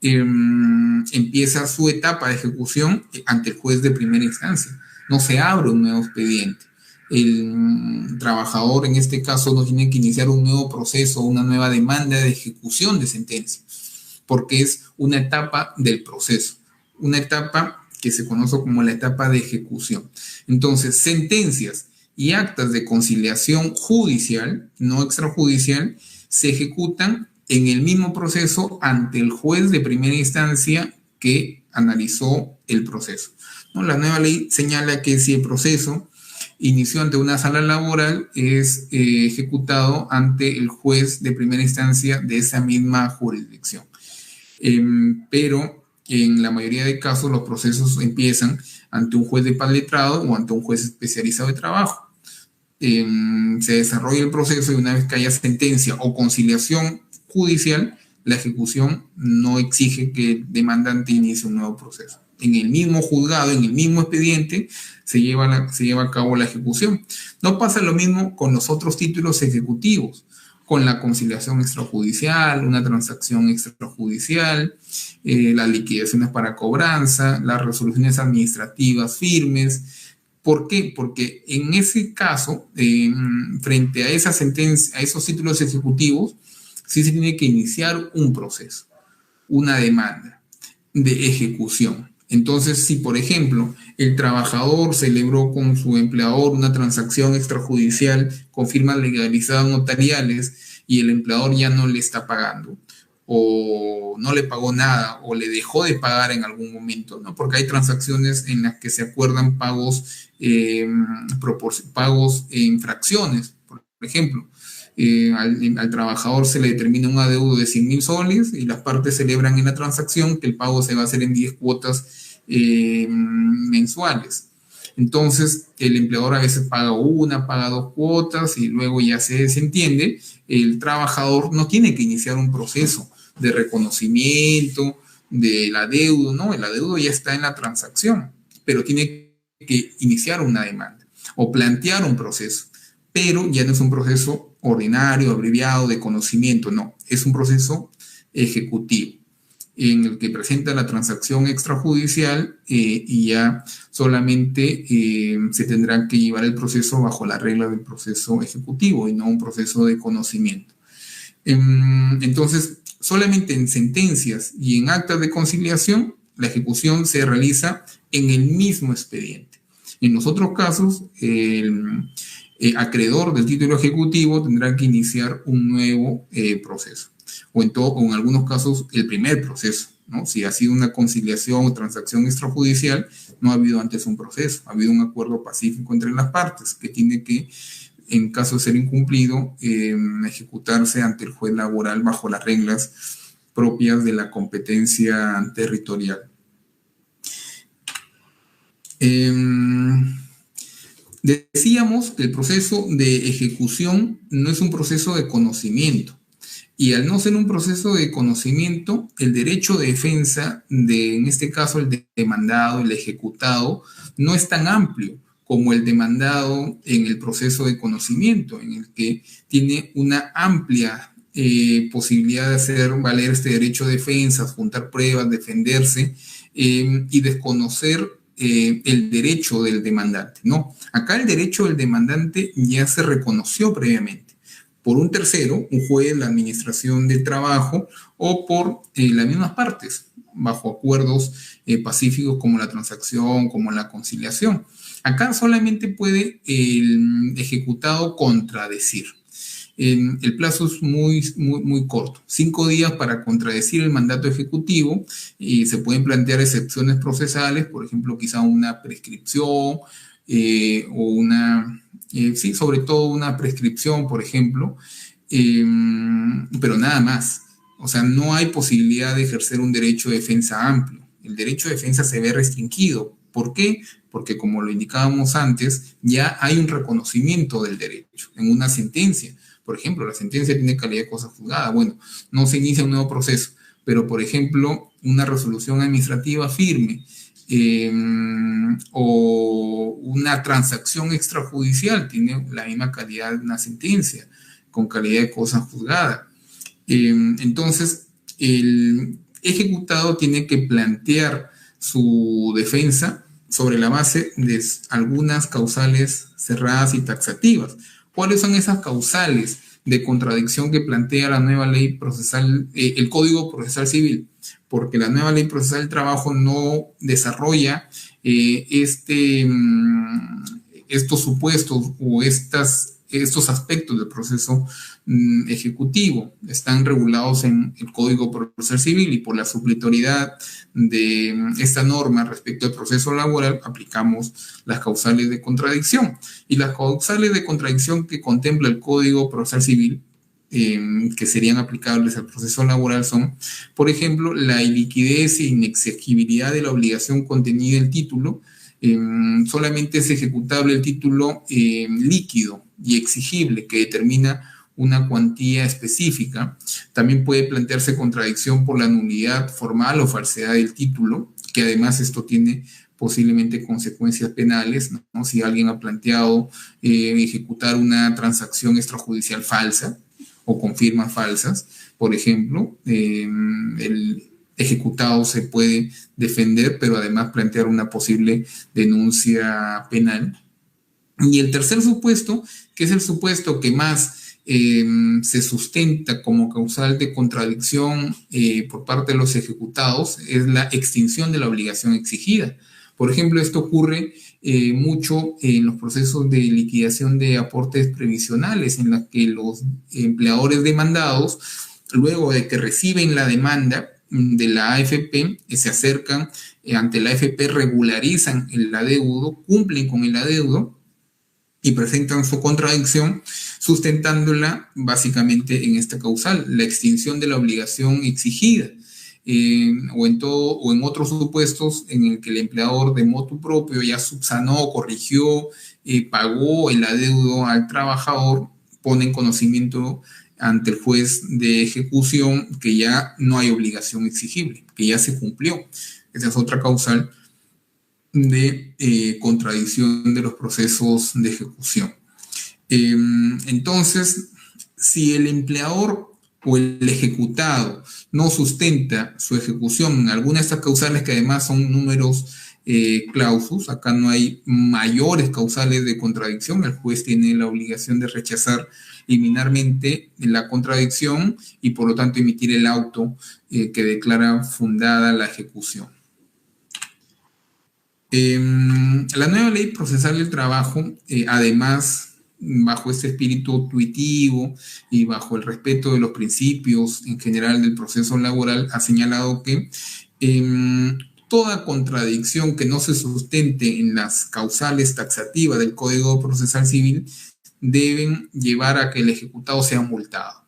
empieza su etapa de ejecución ante el juez de primera instancia. No se abre un nuevo expediente. El trabajador en este caso no tiene que iniciar un nuevo proceso, una nueva demanda de ejecución de sentencia, porque es una etapa del proceso, una etapa que se conoce como la etapa de ejecución. Entonces, sentencias y actas de conciliación judicial, no extrajudicial, se ejecutan en el mismo proceso ante el juez de primera instancia que analizó el proceso, ¿no? La nueva ley señala que si el proceso inició ante una sala laboral, es ejecutado ante el juez de primera instancia de esa misma jurisdicción. Pero en la mayoría de casos los procesos empiezan ante un juez de paz letrado o ante un juez especializado de trabajo. Se desarrolla el proceso y una vez que haya sentencia o conciliación judicial, la ejecución no exige que el demandante inicie un nuevo proceso. En el mismo juzgado, en el mismo expediente, se lleva a cabo la ejecución. No pasa lo mismo con los otros títulos ejecutivos, con la conciliación extrajudicial, una transacción extrajudicial, las liquidaciones para cobranza, las resoluciones administrativas firmes. ¿Por qué? Porque en ese caso, frente a esa sentencia, a esos títulos ejecutivos, sí se tiene que iniciar un proceso, una demanda de ejecución. Entonces, si por ejemplo el trabajador celebró con su empleador una transacción extrajudicial con firmas legalizadas notariales y el empleador ya no le está pagando, o no le pagó nada, o le dejó de pagar en algún momento, ¿no? Porque hay transacciones en las que se acuerdan pagos en fracciones, por ejemplo. Al trabajador se le determina un adeudo de 100.000 soles y las partes celebran en la transacción que el pago se va a hacer en 10 cuotas mensuales. Entonces, el empleador a veces paga paga 2 cuotas y luego ya se desentiende. El trabajador no tiene que iniciar un proceso de reconocimiento del adeudo, ¿no? El adeudo ya está en la transacción, pero tiene que iniciar una demanda o plantear un proceso, pero ya no es un proceso ordinario, abreviado, de conocimiento, no, es un proceso ejecutivo en el que presenta la transacción extrajudicial y ya solamente se tendrá que llevar el proceso bajo la regla del proceso ejecutivo y no un proceso de conocimiento. Entonces, solamente en sentencias y en actas de conciliación, la ejecución se realiza en el mismo expediente. En los otros casos, el acreedor del título ejecutivo tendrá que iniciar un nuevo proceso, o en algunos casos el primer proceso, ¿no? Si ha sido una conciliación o transacción extrajudicial, no ha habido antes un proceso, ha habido un acuerdo pacífico entre las partes que tiene que, en caso de ser incumplido, ejecutarse ante el juez laboral bajo las reglas propias de la competencia territorial. Decíamos que el proceso de ejecución no es un proceso de conocimiento, y al no ser un proceso de conocimiento, el derecho de defensa en este caso el demandado, el ejecutado, no es tan amplio como el demandado en el proceso de conocimiento, en el que tiene una amplia posibilidad de hacer valer este derecho de defensa, juntar pruebas, defenderse y desconocer el derecho del demandante. No, acá el derecho del demandante ya se reconoció previamente por un tercero, un juez, la administración del trabajo, o por las mismas partes, bajo acuerdos pacíficos como la transacción, como la conciliación. Acá solamente puede el ejecutado contradecir. el plazo es muy corto. 5 días para contradecir el mandato ejecutivo, y se pueden plantear excepciones procesales, por ejemplo, quizá una prescripción o sí, sobre todo una prescripción, por ejemplo, pero nada más. O sea, no hay posibilidad de ejercer un derecho de defensa amplio. El derecho de defensa se ve restringido. ¿Por qué? Porque, como lo indicábamos antes, ya hay un reconocimiento del derecho en una sentencia. Por ejemplo, la sentencia tiene calidad de cosa juzgada. Bueno, no se inicia un nuevo proceso, pero, por ejemplo, una resolución administrativa firme o una transacción extrajudicial tiene la misma calidad de una sentencia, con calidad de cosa juzgada. Entonces, el ejecutado tiene que plantear su defensa sobre la base de algunas causales cerradas y taxativas. ¿Cuáles son esas causales de contradicción que plantea la nueva ley procesal, el Código Procesal Civil? Porque la nueva ley procesal del trabajo no desarrolla estos supuestos o estos aspectos del proceso ejecutivo. Están regulados en el Código Procesal Civil, y por la supletoriedad de esta norma respecto al proceso laboral aplicamos las causales de contradicción. Y las causales de contradicción que contempla el Código Procesal Civil, que serían aplicables al proceso laboral, son, por ejemplo, la iliquidez e inexequibilidad de la obligación contenida en el título. Solamente es ejecutable el título líquido y exigible, que determina una cuantía específica. También puede plantearse contradicción por la nulidad formal o falsedad del título, que además esto tiene posiblemente consecuencias penales, ¿no? Si alguien ha planteado ejecutar una transacción extrajudicial falsa o con firmas falsas, por ejemplo, el ejecutado se puede defender, pero además plantear una posible denuncia penal. Y el tercer supuesto, que es el supuesto que más se sustenta como causal de contradicción por parte de los ejecutados, es la extinción de la obligación exigida. Por ejemplo, esto ocurre mucho en los procesos de liquidación de aportes previsionales, en los que los empleadores demandados, luego de que reciben la demanda de la AFP, se acercan ante la AFP, regularizan el adeudo, cumplen con el adeudo y presentan su contradicción, sustentándola básicamente en esta causal, la extinción de la obligación exigida, o en otros supuestos en el que el empleador de motu propio ya subsanó, corrigió, pagó el adeudo al trabajador, pone en conocimiento ante el juez de ejecución que ya no hay obligación exigible, que ya se cumplió. Esa es otra causal de contradicción de los procesos de ejecución. Entonces, si el empleador o el ejecutado no sustenta su ejecución en alguna de estas causales, que además son números clausus, acá no hay mayores causales de contradicción, el juez tiene la obligación de rechazar liminarmente la contradicción y por lo tanto emitir el auto que declara fundada la ejecución. La nueva ley procesal del trabajo, además, bajo este espíritu tuitivo y bajo el respeto de los principios en general del proceso laboral, ha señalado que toda contradicción que no se sustente en las causales taxativas del Código Procesal Civil deben llevar a que el ejecutado sea multado,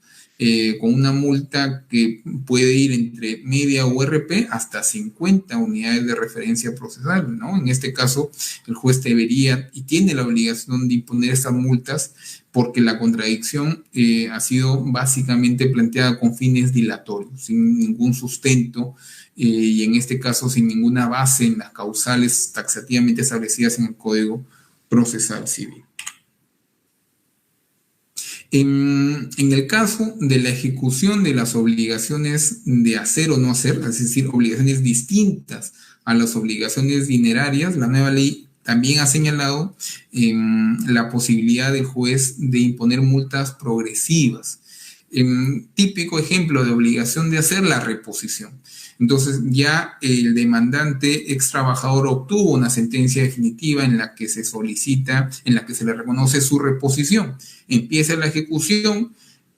con una multa que puede ir entre media URP hasta 50 unidades de referencia procesal, ¿no? En este caso, el juez debería y tiene la obligación de imponer estas multas porque la contradicción ha sido básicamente planteada con fines dilatorios, sin ningún sustento y en este caso sin ninguna base en las causales taxativamente establecidas en el Código Procesal Civil. En el caso de la ejecución de las obligaciones de hacer o no hacer, es decir, obligaciones distintas a las obligaciones dinerarias, la nueva ley también ha señalado la posibilidad del juez de imponer multas progresivas. Típico ejemplo de obligación de hacer, la reposición. Entonces ya el demandante ex trabajador obtuvo una sentencia definitiva en la que se solicita, en la que se le reconoce su reposición. Empieza la ejecución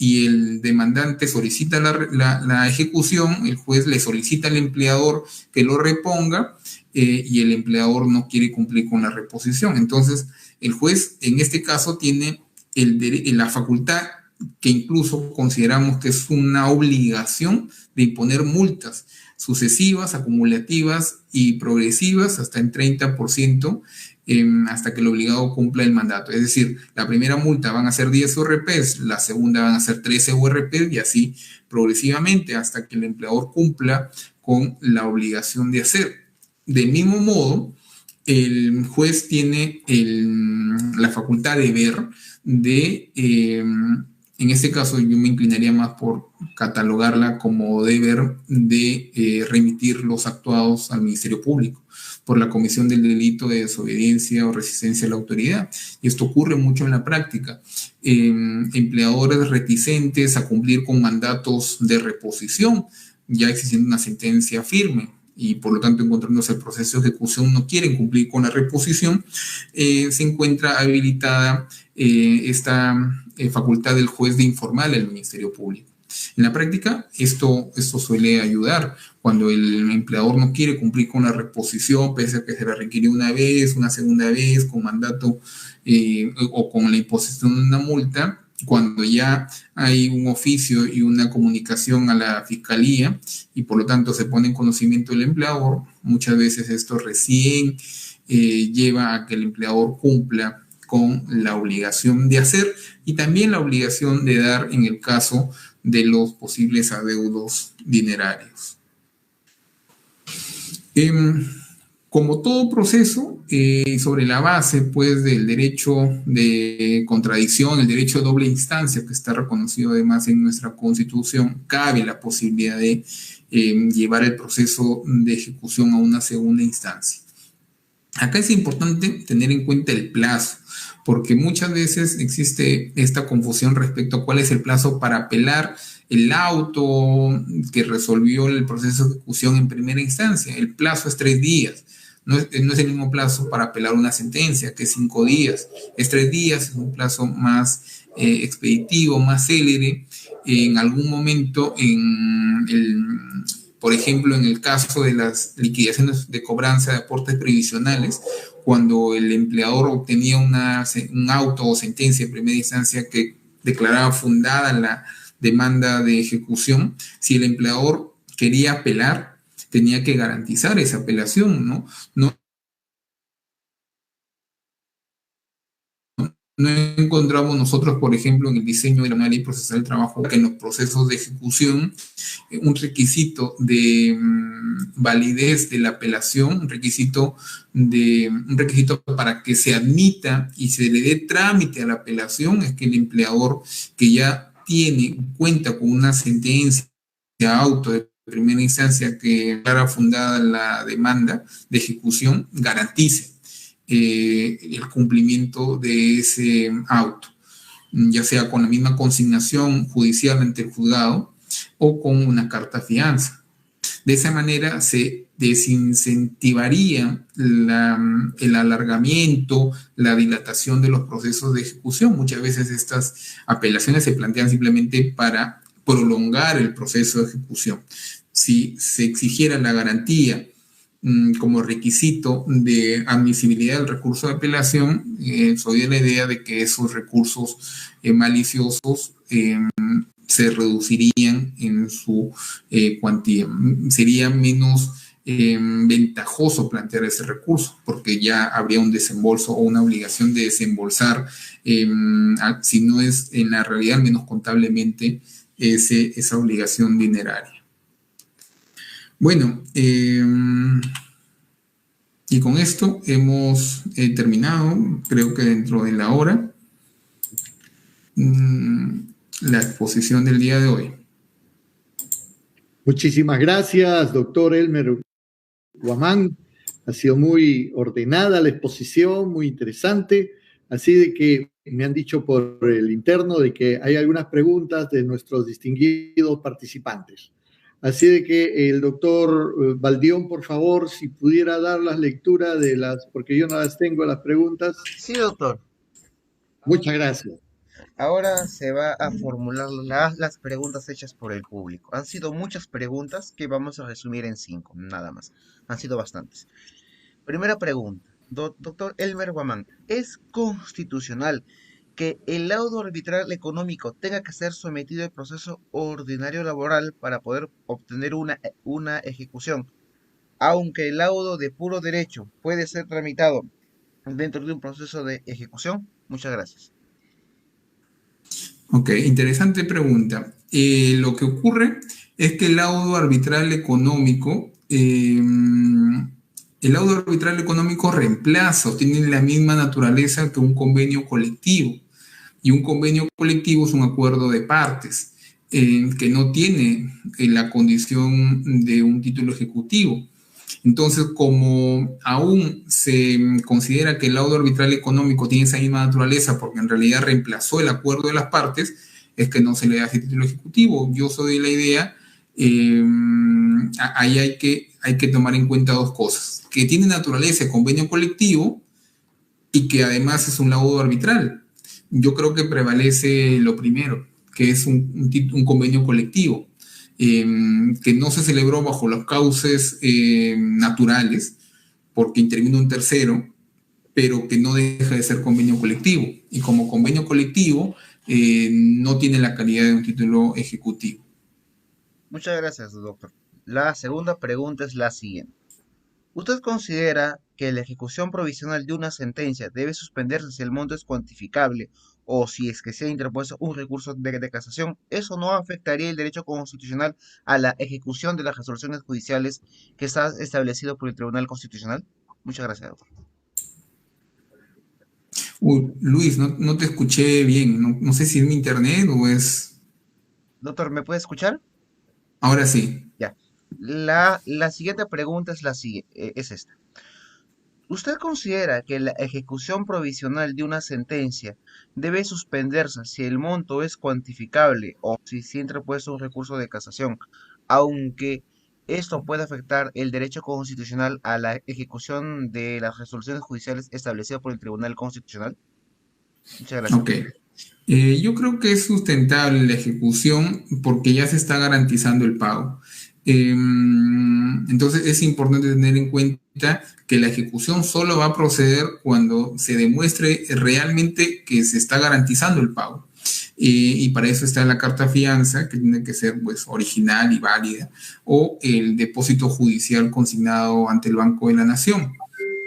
y el demandante solicita la ejecución, el juez le solicita al empleador que lo reponga y el empleador no quiere cumplir con la reposición. Entonces, el juez en este caso tiene la facultad, que incluso consideramos que es una obligación, de imponer multas sucesivas, acumulativas y progresivas hasta en 30%, hasta que el obligado cumpla el mandato. Es decir, la primera multa van a ser 10 URPs, la segunda van a ser 13 URPs y así progresivamente hasta que el empleador cumpla con la obligación de hacer. Del mismo modo, el juez tiene la facultad de ver, en este caso yo me inclinaría más por catalogarla como deber de remitir los actuados al Ministerio Público por la comisión del delito de desobediencia o resistencia a la autoridad. Y esto ocurre mucho en la práctica. Empleadores reticentes a cumplir con mandatos de reposición, ya existiendo una sentencia firme, y por lo tanto encontrándose el proceso de ejecución no quieren cumplir con la reposición, se encuentra habilitada esta facultad del juez de informar al Ministerio Público. En la práctica, esto suele ayudar cuando el empleador no quiere cumplir con la reposición, pese a que se la requiere una vez, una segunda vez, con mandato o con la imposición de una multa. Cuando ya hay un oficio y una comunicación a la fiscalía y por lo tanto se pone en conocimiento del empleador, muchas veces esto recién lleva a que el empleador cumpla con la obligación de hacer y también la obligación de dar en el caso de los posibles adeudos dinerarios. Como todo proceso, sobre la base pues del derecho de contradicción, el derecho de doble instancia que está reconocido además en nuestra Constitución, cabe la posibilidad de llevar el proceso de ejecución a una segunda instancia. Acá es importante tener en cuenta el plazo, porque muchas veces existe esta confusión respecto a cuál es el plazo para apelar el auto que resolvió el proceso de ejecución en primera instancia. El plazo es 3 días. No es el mismo plazo para apelar una sentencia, que es 5 días. Es 3 días, es un plazo más expeditivo, más célere. En algún momento, por ejemplo, en el caso de las liquidaciones de cobranza de aportes previsionales, cuando el empleador obtenía un auto o sentencia en primera instancia que declaraba fundada la demanda de ejecución, si el empleador quería apelar, tenía que garantizar esa apelación, ¿no? No encontramos nosotros, por ejemplo, en el diseño de la ley procesal del trabajo, que en los procesos de ejecución un requisito de validez de la apelación, un requisito para que se admita y se le dé trámite a la apelación, es que el empleador que ya cuenta con una sentencia auto de primera instancia que declara fundada la demanda de ejecución, garantice el cumplimiento de ese auto, ya sea con la misma consignación judicial ante el juzgado o con una carta fianza. De esa manera se desincentivaría el alargamiento, la dilatación de los procesos de ejecución. Muchas veces estas apelaciones se plantean simplemente para prolongar el proceso de ejecución. Si se exigiera la garantía como requisito de admisibilidad del recurso de apelación, soy de la idea de que esos recursos maliciosos se reducirían en su cuantía. Sería menos ventajoso plantear ese recurso, porque ya habría un desembolso o una obligación de desembolsar, si no es en la realidad, al menos contablemente, esa obligación dineraria. Bueno, y con esto hemos terminado, creo que dentro de la hora, la exposición del día de hoy. Muchísimas gracias, doctor Elmer Guamán. Ha sido muy ordenada la exposición, muy interesante. Así de que me han dicho por el interno de que hay algunas preguntas de nuestros distinguidos participantes. Así de que el doctor Baldión, por favor, si pudiera dar las lecturas porque yo no las tengo, las preguntas. Sí, doctor. Muchas gracias. Ahora se va a formular las preguntas hechas por el público. Han sido muchas preguntas que vamos a resumir en 5, nada más. Han sido bastantes. Primera pregunta. Doctor Elmer Guamán, ¿es constitucional que el laudo arbitral económico tenga que ser sometido al proceso ordinario laboral para poder obtener una ejecución, aunque el laudo de puro derecho puede ser tramitado dentro de un proceso de ejecución? Muchas gracias. Ok, interesante pregunta. Lo que ocurre es que el laudo arbitral económico reemplaza o tiene la misma naturaleza que un convenio colectivo. Y un convenio colectivo es un acuerdo de partes que no tiene la condición de un título ejecutivo. Entonces, como aún se considera que el laudo arbitral económico tiene esa misma naturaleza porque en realidad reemplazó el acuerdo de las partes, es que no se le da ese título ejecutivo. Yo soy de la idea, eh, ahí hay que tomar en cuenta dos cosas, que tiene naturaleza de convenio colectivo y que además es un laudo arbitral. Yo creo que prevalece lo primero, que es un convenio colectivo que no se celebró bajo los cauces naturales, porque intervino un tercero, pero que no deja de ser convenio colectivo. Y como convenio colectivo, no tiene la calidad de un título ejecutivo. Muchas gracias, doctor. La segunda pregunta es la siguiente. ¿Usted considera que la ejecución provisional de una sentencia debe suspenderse si el monto es cuantificable o si es que se ha interpuesto un recurso de casación? ¿Eso no afectaría el derecho constitucional a la ejecución de las resoluciones judiciales que está establecido por el Tribunal Constitucional? Muchas gracias, doctor. Luis, no te escuché bien. No sé si es mi internet o es... Doctor, ¿me puede escuchar? Ahora sí. Ya. La siguiente pregunta es esta. ¿Usted considera que la ejecución provisional de una sentencia debe suspenderse si el monto es cuantificable o si se ha interpuesto un recurso de casación, aunque esto puede afectar el derecho constitucional a la ejecución de las resoluciones judiciales establecidas por el Tribunal Constitucional? Muchas gracias, Ok. doctor. Yo creo que es sustentable la ejecución porque ya se está garantizando el pago. Entonces es importante tener en cuenta que la ejecución solo va a proceder cuando se demuestre realmente que se está garantizando el pago. Y para eso está la carta fianza, que tiene que ser pues, original y válida, o el depósito judicial consignado ante el Banco de la Nación.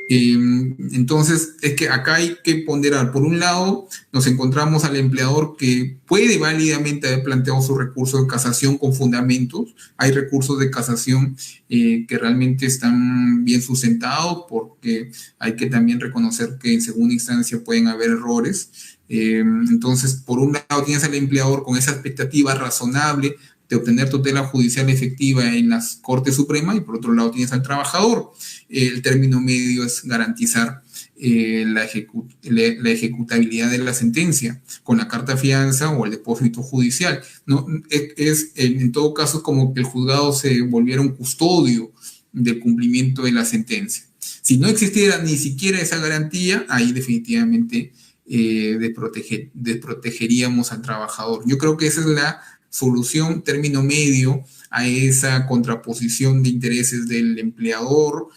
Entonces, es que acá hay que ponderar. Por un lado, nos encontramos al empleador que puede válidamente haber planteado su recurso de casación con fundamentos. Hay recursos de casación que realmente están bien sustentados porque hay que también reconocer que en segunda instancia pueden haber errores. Entonces, por un lado, tienes al empleador con esa expectativa razonable de obtener tutela judicial efectiva en las Cortes Supremas y por otro lado tienes al trabajador. El término medio es garantizar la ejecutabilidad de la sentencia con la carta fianza o el depósito judicial. ¿No? En todo caso como que el juzgado se volviera un custodio del cumplimiento de la sentencia. Si no existiera ni siquiera esa garantía, ahí definitivamente desprotegeríamos al trabajador. Yo creo que esa es la solución, término medio a esa contraposición de intereses del empleador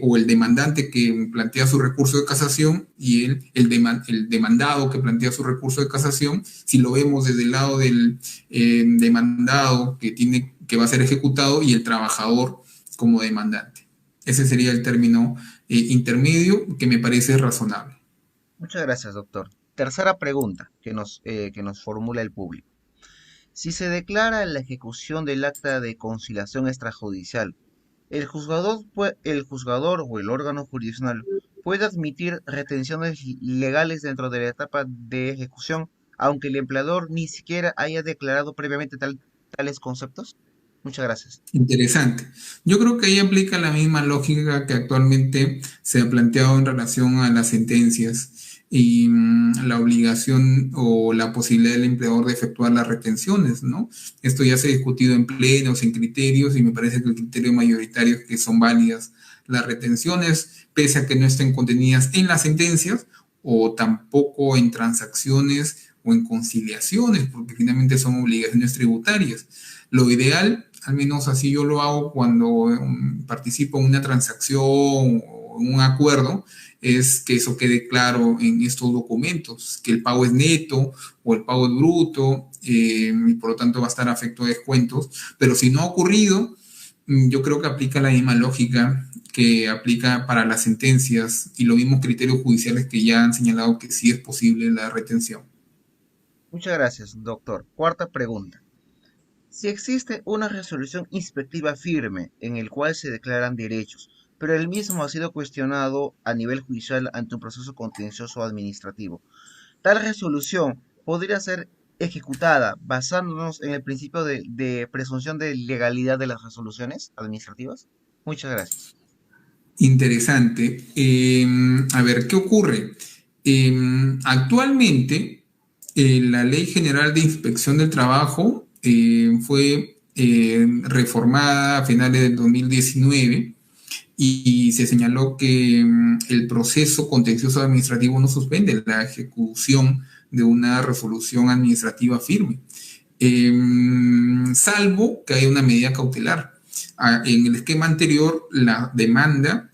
o el demandante que plantea su recurso de casación y el demandado que plantea su recurso de casación. Si lo vemos desde el lado del demandado que va a ser ejecutado y el trabajador como demandante. Ese sería el término intermedio que me parece razonable. Muchas gracias, doctor. Tercera pregunta que nos formula el público. Si se declara la ejecución del acta de conciliación extrajudicial, el juzgador o el órgano jurisdiccional puede admitir retenciones legales dentro de la etapa de ejecución, aunque el empleador ni siquiera haya declarado previamente tales conceptos. Muchas gracias. Interesante. Yo creo que ahí aplica la misma lógica que actualmente se ha planteado en relación a las sentencias y la obligación o la posibilidad del empleador de efectuar las retenciones, ¿no? Esto ya se ha discutido en plenos, en criterios, y me parece que el criterio mayoritario es que son válidas las retenciones, pese a que no estén contenidas en las sentencias o tampoco en transacciones o en conciliaciones, porque finalmente son obligaciones tributarias. Lo ideal, al menos así yo lo hago cuando participo en una transacción o en un acuerdo, es que eso quede claro en estos documentos, que el pago es neto o el pago es bruto, y por lo tanto va a estar afecto a descuentos. Pero si no ha ocurrido, yo creo que aplica la misma lógica que aplica para las sentencias y los mismos criterios judiciales que ya han señalado que sí es posible la retención. Muchas gracias, doctor. Cuarta pregunta. Si existe una resolución inspectiva firme en el cual se declaran derechos, pero el mismo ha sido cuestionado a nivel judicial ante un proceso contencioso administrativo, tal resolución podría ser ejecutada basándonos en el principio de presunción de legalidad de las resoluciones administrativas. Muchas gracias. Interesante. A ver, ¿qué ocurre? Actualmente, la Ley General de Inspección del Trabajo fue reformada a finales del 2019 y se señaló que el proceso contencioso administrativo no suspende la ejecución de una resolución administrativa firme, salvo que haya una medida cautelar. En el esquema anterior, la demanda,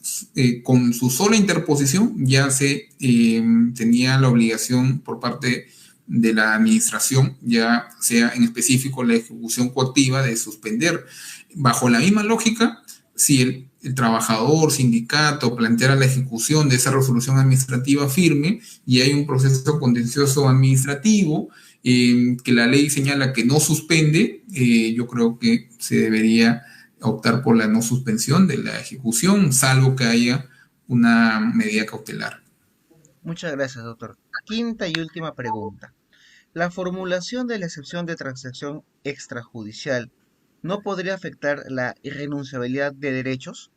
con su sola interposición, ya se tenía la obligación por parte de la administración, ya sea en específico la ejecución coactiva, de suspender. Bajo la misma lógica, si el trabajador, sindicato, planteara la ejecución de esa resolución administrativa firme y hay un proceso contencioso administrativo que la ley señala que no suspende, yo creo que se debería optar por la no suspensión de la ejecución, salvo que haya una medida cautelar. Muchas gracias, doctor. Quinta y última pregunta. ¿La formulación de la excepción de transacción extrajudicial no podría afectar la irrenunciabilidad de derechos?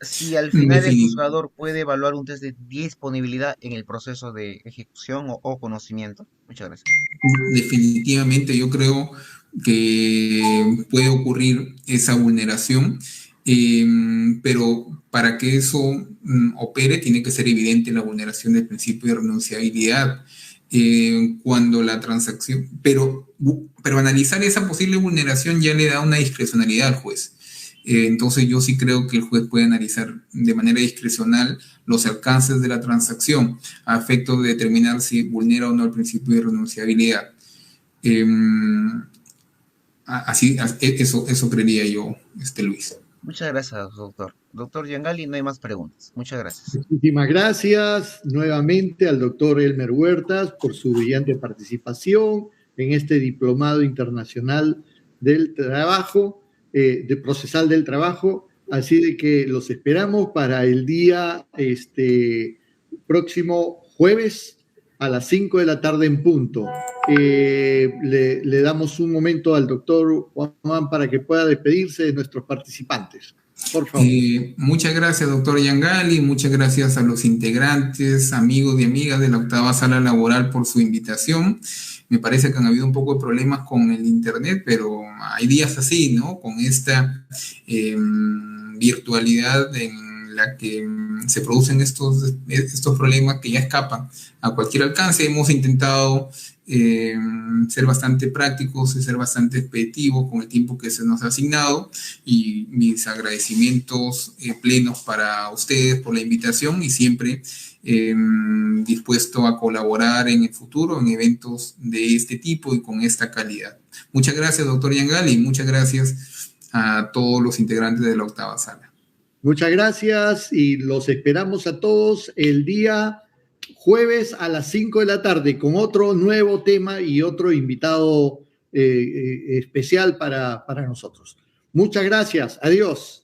Si al final el juzgador puede evaluar un test de disponibilidad en el proceso de ejecución o conocimiento. Muchas gracias. Definitivamente yo creo que puede ocurrir esa vulneración, pero para que eso opere tiene que ser evidente la vulneración del principio de renunciabilidad. Cuando la transacción, pero analizar esa posible vulneración ya le da una discrecionalidad al juez. Entonces yo sí creo que el juez puede analizar de manera discrecional los alcances de la transacción a efecto de determinar si vulnera o no el principio de renunciabilidad. Eso creería yo, Luis. Muchas gracias, doctor. Doctor Yangali, no hay más preguntas. Muchas gracias. Muchísimas gracias nuevamente al doctor Elmer Huertas por su brillante participación en este diplomado internacional del trabajo, de procesal del trabajo. Así de que los esperamos para el día próximo jueves a las 5 de la tarde en punto. Le damos un momento al doctor Juan para que pueda despedirse de nuestros participantes. Por favor. Muchas gracias, doctor Yangali. Muchas gracias a los integrantes, amigos y amigas de la octava sala laboral por su invitación. Me parece que han habido un poco de problemas con el internet, pero hay días así, ¿no? Con esta virtualidad en la que se producen estos problemas que ya escapan a cualquier alcance. Hemos intentado ser bastante prácticos y ser bastante expeditivos con el tiempo que se nos ha asignado, y mis agradecimientos plenos para ustedes por la invitación, y siempre dispuesto a colaborar en el futuro en eventos de este tipo y con esta calidad. Muchas gracias, doctor Yangali, y muchas gracias a todos los integrantes de la octava sala. Muchas gracias y los esperamos a todos el día jueves a las 5 de la tarde con otro nuevo tema y otro invitado especial para nosotros. Muchas gracias. Adiós.